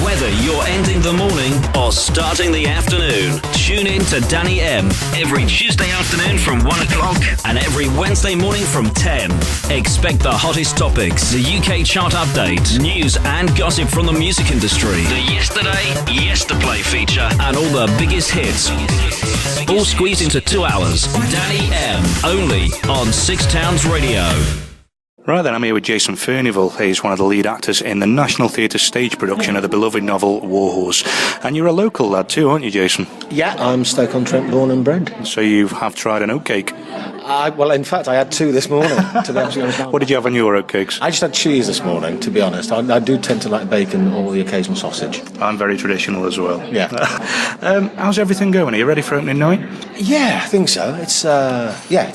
Whether you're ending the morning or starting the afternoon, tune in to Danny M every Tuesday afternoon from 1 o'clock and every Wednesday morning from 10. Expect the hottest topics, the UK chart update, news and gossip from the music industry, the Yesterday, Yesterplay feature, and all the biggest hits. All squeezed into 2 hours. Danny M, only on Six Towns Radio. Right then, I'm here with Jason Furnival. He's one of the lead actors in the National Theatre stage production of the beloved novel Warhorse. And you're a local lad too, aren't you, Jason? Yeah, I'm Stoke-on-Trent born and bred. So you have tried an oatcake? Well, in fact, I had 2 this morning, to be honest. What did you have on your oatcakes? I just had cheese this morning, to be honest. I do tend to like bacon or the occasional sausage. I'm very traditional as well. Yeah. How's everything going? Are you ready for opening night? Yeah, I think so. It's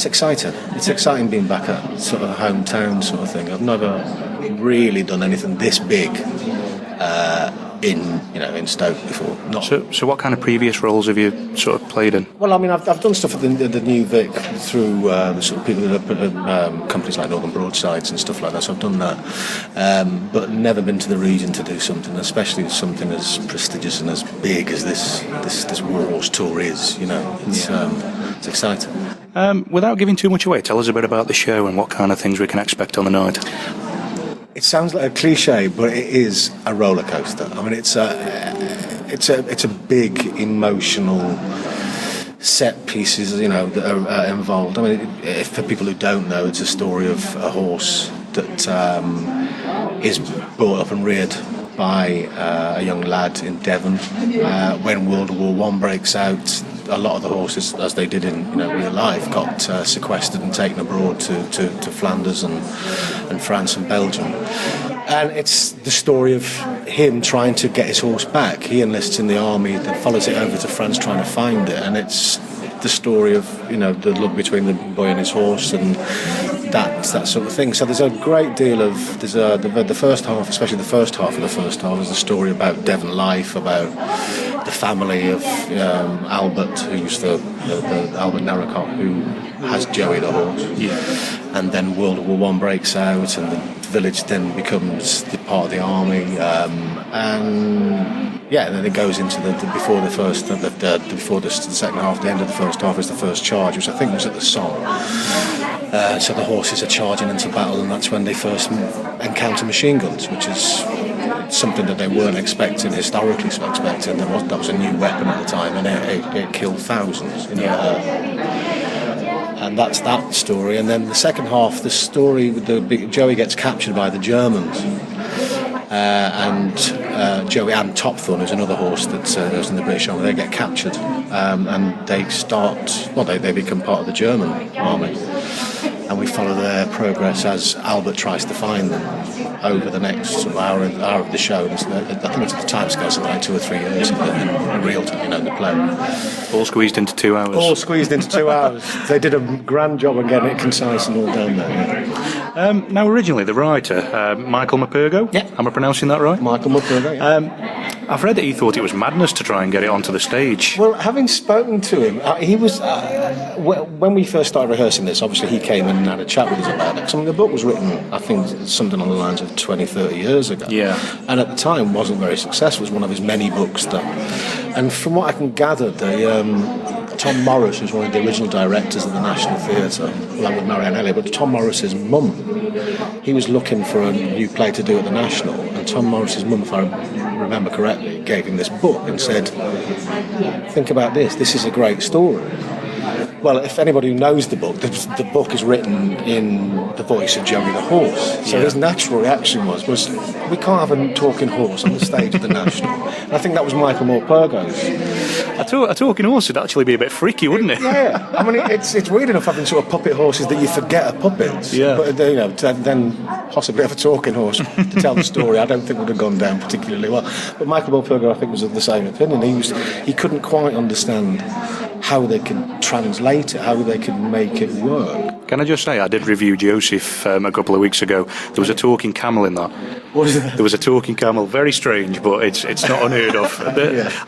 exciting. It's exciting being back at sort of hometown sort of thing. I've never really done anything this big in Stoke before. So what kind of previous roles have you sort of played in? Well, I mean, I've done stuff at the New Vic through the sort of people that have companies like Northern Broadsides and stuff like that. So I've done that, but never been to the region to do something, especially something as prestigious and as big as this Warhorse tour is. It's exciting. Without giving too much away, tell us a bit about the show and what kind of things we can expect on the night. It sounds like a cliche, but it is a roller coaster. I mean, it's a big emotional set pieces, that are involved. I mean, for people who don't know, it's a story of a horse that is brought up and reared by a young lad in Devon. When World War I breaks out, a lot of the horses, as they did in real life, got sequestered and taken abroad to Flanders and France and Belgium. And it's the story of him trying to get his horse back. He enlists in the army, then follows it over to France trying to find it, and it's the story of the love between the boy and his horse and that sort of thing. So there's a great deal of the first half, especially the first half of the first half, is a story about Devon life, about the family of Albert, who's the Albert Narracott, who has Joey the horse. Yeah. And then World War I breaks out, and the village then becomes the part of the army, and then it goes into the second half. The end of the first half is the first charge, which I think was at the Somme. So the horses are charging into battle, and that's when they first encounter machine guns, which is something that they weren't expecting, historically expecting. That was a new weapon at the time, and it killed thousands. And that's that story. And then the second half, the story with Joey gets captured by the Germans, and Joey and Top Thun, who's another horse that goes in the British Army, they get captured, and they become part of the German army. And we follow their progress as Albert tries to find them over the next sort of hour of the show. I think it's the time scale, something like 2 or 3 years in real time, in the play. All squeezed into 2 hours. All squeezed into 2 hours. They did a grand job of getting it concise and all down there. Yeah. Now, originally, the writer, Michael Mapurgo, yeah. Am I pronouncing that right? Michael Mapurgo, yeah. I've read that he thought it was madness to try and get it onto the stage. Well, having spoken to him, he was when we first started rehearsing this, obviously he came in and had a chat with us about it. The book was written, I think, something on the lines of 20, 30 years ago. Yeah. And at the time wasn't very successful. It was one of his many books and from what I can gather, Tom Morris, who's one of the original directors of the National Theatre, along with Marianne Elliott, but Tom Morris's mum, he was looking for a new play to do at the National, and Tom Morris's mum, if I remember correctly, gave him this book and said, think about this is a great story. Well, if anybody who knows the book is written in the voice of Joey the horse. So his natural reaction was we can't have a talking horse on the stage of the National. And I think that was Michael Morpurgo's. A talking horse would actually be a bit freaky, wouldn't it? Yeah, I mean, it's weird enough having sort of puppet horses that you forget are puppets. Yeah. But then possibly have a talking horse to tell the story, I don't think would have gone down particularly well. But Michael Morpurgo, I think, was of the same opinion. He couldn't quite understand how they could translate it, how they could make it work. Can I just say, I did review Joseph a couple of weeks ago. There was a talking camel in that. What is that? There was a talking camel. Very strange, but it's not unheard of.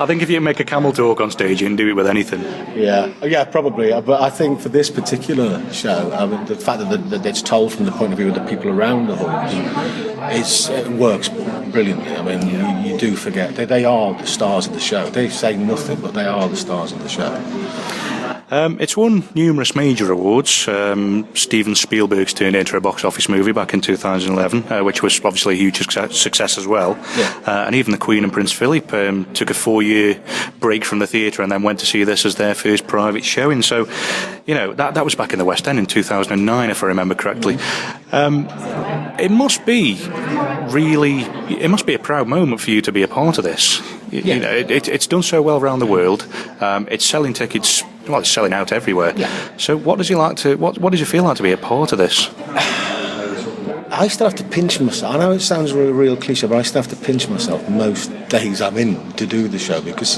I think if you make a camel talk on stage, you can do it with anything. Yeah, probably. But I think for this particular show, I mean, the fact that it's told from the point of view of the people around the horse, it works brilliantly. I mean, you do forget they are the stars of the show. They say nothing, but they are the stars of the show. It's won numerous major awards. Steven Spielberg's turned into a box office movie back in 2011, which was obviously a huge success as well. Yeah. And even the Queen and Prince Philip took a 4-year break from the theatre and then went to see this as their first private showing. So, that was back in the West End in 2009, if I remember correctly. It must be a proud moment for you to be a part of this. It's done so well around the world. It's selling tickets. Well, it's selling out everywhere. Yeah. So, what does it feel like to be a part of this? I still have to pinch myself. I know it sounds real cliche, but I still have to pinch myself most days I'm in to do the show, because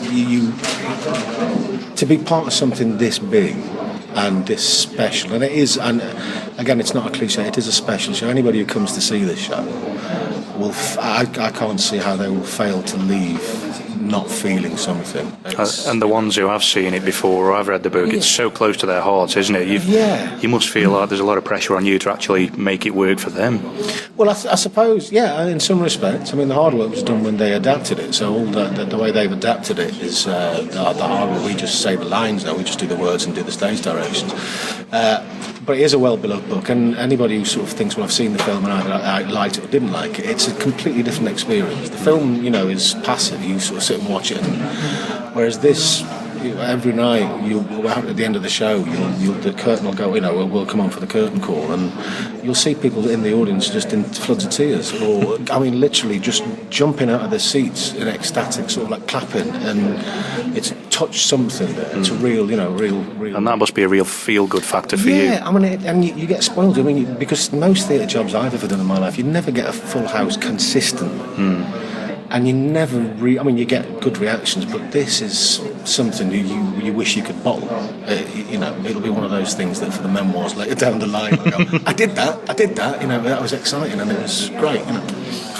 to be part of something this big and this special, and it is, and again, it's not a cliche, it is a special show. Anybody who comes to see this show I can't see how they will fail to leave not feeling something. And the ones who have seen it before or have read the book, it's so close to their hearts, isn't it? You must feel like there's a lot of pressure on you to actually make it work for them. Well, I suppose, in some respects. I mean, the hard work was done when they adapted it, so all the way they've adapted it is the hard work. We just say the lines now, we just do the words and do the stage directions. But it is a well-beloved book, and anybody who sort of thinks, well, I've seen the film and I liked it or didn't like it, it's a completely different experience. The film, is passive. You sort of sit and watch it, whereas this, every night, at the end of the show, the curtain will go, we'll come on for the curtain call, and you'll see people in the audience just in floods of tears, or, literally just jumping out of their seats in ecstatic, sort of like clapping, and it's touched something. It's a real. And that must be a real feel-good factor for you. Yeah, and you get spoiled. Because most theatre jobs I've ever done in my life, you never get a full house consistently. And you never you get good reactions, but this is something you wish you could bottle. It'll be one of those things that for the memoirs later down the line, I'll go, I did that, that was exciting and it was great,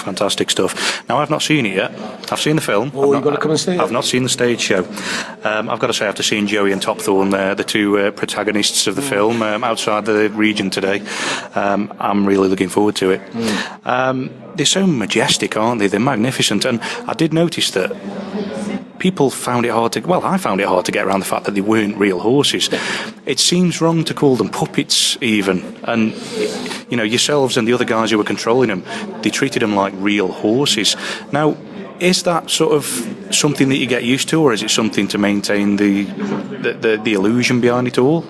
Fantastic stuff. Now, I've not seen it yet. I've seen the film. You've got to come and see it. I've not seen the stage show. I've got to say, after seeing Joey and Topthorne, the two protagonists of the film, outside the Regent today, I'm really looking forward to it. They're so majestic, aren't they? They're magnificent. And I did notice that people found it hard I found it hard to get around the fact that they weren't real horses. It seems wrong to call them puppets even, and yourselves and the other guys who were controlling them, they treated them like real horses. Now, is that sort of something that you get used to, or is it something to maintain the illusion behind it all?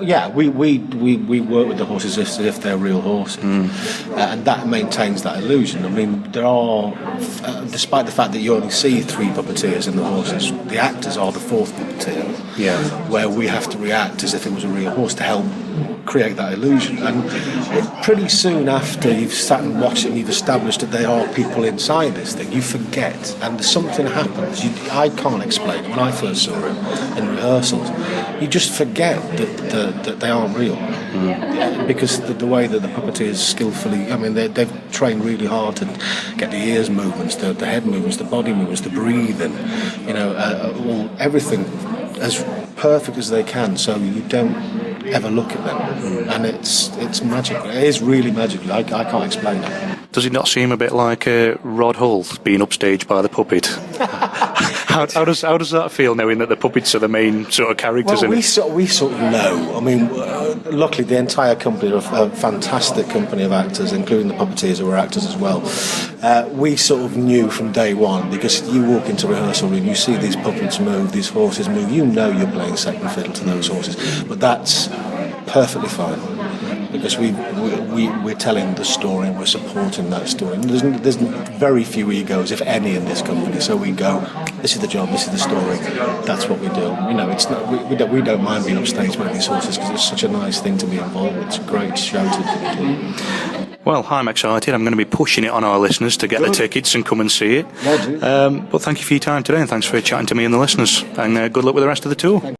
Yeah, we work with the horses as if they're real horses, and that maintains that illusion. There are, despite the fact that you only see 3 puppeteers in the horses, the actors are the 4th puppeteer. Yeah, where we have to react as if it was a real horse to help create that illusion. And pretty soon after you've sat and watched it and you've established that there are people inside this thing, you forget, and something happens. I can't explain it. When I first saw it in rehearsals, you just forget that they aren't real. Because the way that the puppeteers skillfully, they've trained really hard to get the ears movements, the head movements, the body movements, the breathing, everything as perfect as they can, so you don't ever look at them, and it's magical. It is really magical. I can't explain it. Does it not seem a bit like Rod Hull being upstaged by the puppet? How does that feel, knowing that the puppets are the main sort of characters in it? We sort of know. Luckily the entire company are a fantastic company of actors, including the puppeteers who are actors as well. We sort of knew from day one, because you walk into a rehearsal room, you see these puppets move, these horses move, you're playing second fiddle to those horses, but that's perfectly fine, because we're telling the story and we're supporting that story. And there's very few egos, if any, in this company. So we go, this is the job, this is the story, that's what we do. It's not we don't mind being upstage with these horses, because it's such a nice thing to be involved with. It's a great show to do. Well, I'm excited. I'm going to be pushing it on our listeners to get the tickets and come and see it. But thank you for your time today, and thanks for chatting to me and the listeners. And good luck with the rest of the tour.